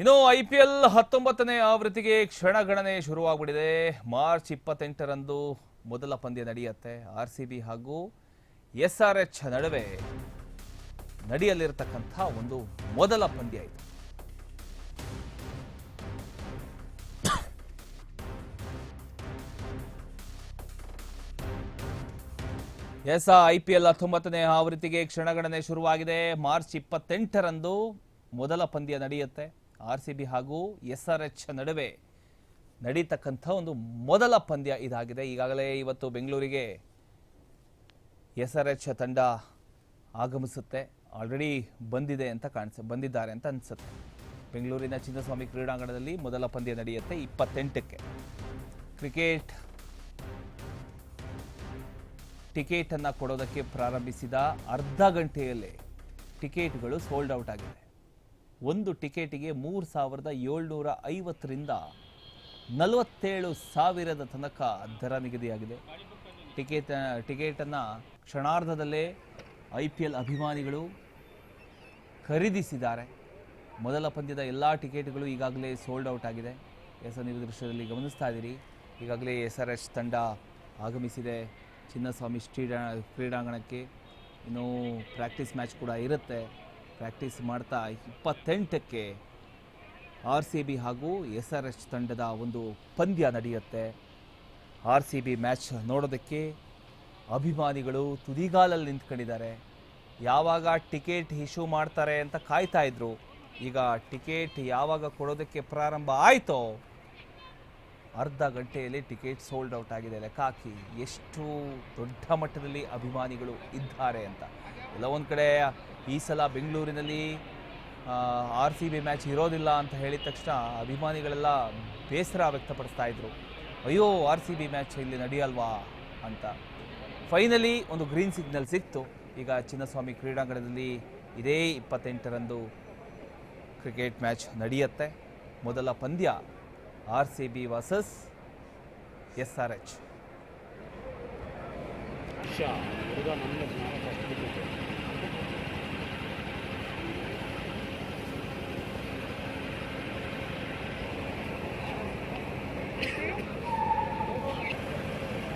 ಇನ್ನು IPL 19ನೇ ಆವೃತ್ತಿಗೆ ಕ್ಷಣಗಣನೆ ಶುರುವಾಗ್ಬಿಟ್ಟಿದೆ. March 28ರಂದು ಮೊದಲ ಪಂದ್ಯ ನಡೆಯುತ್ತೆ. RCB ಹಾಗೂ SRH ನಡುವೆ ನಡೆಯಲಿರತಕ್ಕಂಥ ಒಂದು ಮೊದಲ ಪಂದ್ಯ ಇದು. IPL 19ನೇ ಆವೃತ್ತಿಗೆ ಕ್ಷಣಗಣನೆ ಶುರುವಾಗಿದೆ. ಮಾರ್ಚ್ 28ರಂದು ಮೊದಲ ಪಂದ್ಯ ನಡೆಯುತ್ತೆ. RCB ಹಾಗೂ SRH ನಡುವೆ ನಡೀತಕ್ಕಂಥ ಒಂದು ಮೊದಲ ಪಂದ್ಯ ಇದಾಗಿದೆ. ಈಗಾಗಲೇ ಇವತ್ತು ಬೆಂಗಳೂರಿಗೆ SRH ತಂಡ ಆಗಮಿಸುತ್ತೆ. ಆಲ್ರೆಡಿ ಬಂದಿದ್ದಾರೆ ಅಂತ ಅನಿಸುತ್ತೆ. ಬೆಂಗಳೂರಿನ ಚಿನ್ನಸ್ವಾಮಿ ಕ್ರೀಡಾಂಗಣದಲ್ಲಿ ಮೊದಲ ಪಂದ್ಯ ನಡೆಯುತ್ತೆ 28ಕ್ಕೆ. ಟಿಕೆಟನ್ನು ಕೊಡೋದಕ್ಕೆ ಪ್ರಾರಂಭಿಸಿದ ಅರ್ಧ ಗಂಟೆಯಲ್ಲೇ ಟಿಕೆಟ್ಗಳು ಸೋಲ್ಡ್ ಔಟ್ ಆಗಿದೆ. ಒಂದು ಟಿಕೆಟಿಗೆ 3,750ರಿಂದ 47,000 ತನಕ ದರ ನಿಗದಿಯಾಗಿದೆ. ಟಿಕೆಟನ್ನು ಕ್ಷಣಾರ್ಧದಲ್ಲೇ IPL ಅಭಿಮಾನಿಗಳು ಖರೀದಿಸಿದ್ದಾರೆ. ಮೊದಲ ಪಂದ್ಯದ ಎಲ್ಲ ಟಿಕೆಟ್ಗಳು ಈಗಾಗಲೇ ಸೋಲ್ಡ್ ಔಟ್ ಆಗಿದೆ. ನೀವು ದೃಶ್ಯದಲ್ಲಿ ಗಮನಿಸ್ತಾ ಇದ್ದೀರಿ. ಈಗಾಗಲೇ SRH ತಂಡ ಆಗಮಿಸಿದೆ ಚಿನ್ನಸ್ವಾಮಿ ಕ್ರೀಡಾಂಗಣಕ್ಕೆ. ಇನ್ನು ಪ್ರಾಕ್ಟೀಸ್ ಮ್ಯಾಚ್ ಕೂಡ ಇರುತ್ತೆ. ಪ್ರಾಕ್ಟೀಸ್ ಮಾಡ್ತಾ 28ಕ್ಕೆ RCB ಹಾಗೂ SRH ತಂಡದ ಒಂದು ಪಂದ್ಯ ನಡೆಯುತ್ತೆ. RCB ಮ್ಯಾಚ್ ನೋಡೋದಕ್ಕೆ ಅಭಿಮಾನಿಗಳು ತುದಿಗಾಲಲ್ಲಿ ನಿಂತ್ಕೊಂಡಿದ್ದಾರೆ. ಯಾವಾಗ ಟಿಕೆಟ್ ಇಶ್ಯೂ ಮಾಡ್ತಾರೆ ಅಂತ ಕಾಯ್ತಾ ಇದ್ರು. ಈಗ ಟಿಕೆಟ್ ಯಾವಾಗ ಕೊಡೋದಕ್ಕೆ ಪ್ರಾರಂಭ ಆಯಿತೋ ಅರ್ಧ ಗಂಟೆಯಲ್ಲಿ ಟಿಕೆಟ್ ಸೋಲ್ಡ್ ಔಟ್ ಆಗಿದೆ. ಲೆಕ್ಕ ಹಾಕಿ ಎಷ್ಟು ದೊಡ್ಡ ಮಟ್ಟದಲ್ಲಿ ಅಭಿಮಾನಿಗಳು ಇದ್ದಾರೆ ಅಂತ. ಎಲ್ಲ ಒಂದು ಕಡೆ ಈ ಸಲ ಬೆಂಗಳೂರಿನಲ್ಲಿ RCB ಮ್ಯಾಚ್ ಇರೋದಿಲ್ಲ ಅಂತ ಹೇಳಿದ ತಕ್ಷಣ ಅಭಿಮಾನಿಗಳೆಲ್ಲ ಬೇಸರ ವ್ಯಕ್ತಪಡಿಸ್ತಾ ಇದ್ರು. ಅಯ್ಯೋ RCB ಮ್ಯಾಚ್ ಇಲ್ಲಿ ನಡೆಯಲ್ವಾ ಅಂತ. ಫೈನಲಿ ಒಂದು ಗ್ರೀನ್ ಸಿಗ್ನಲ್ ಸಿಕ್ತು. ಈಗ ಚಿನ್ನಸ್ವಾಮಿ ಕ್ರೀಡಾಂಗಣದಲ್ಲಿ ಇದೇ 28ರಂದು ಕ್ರಿಕೆಟ್ ಮ್ಯಾಚ್ ನಡೆಯುತ್ತೆ. ಮೊದಲ ಪಂದ್ಯ RCB ವರ್ಸಸ್ SRH.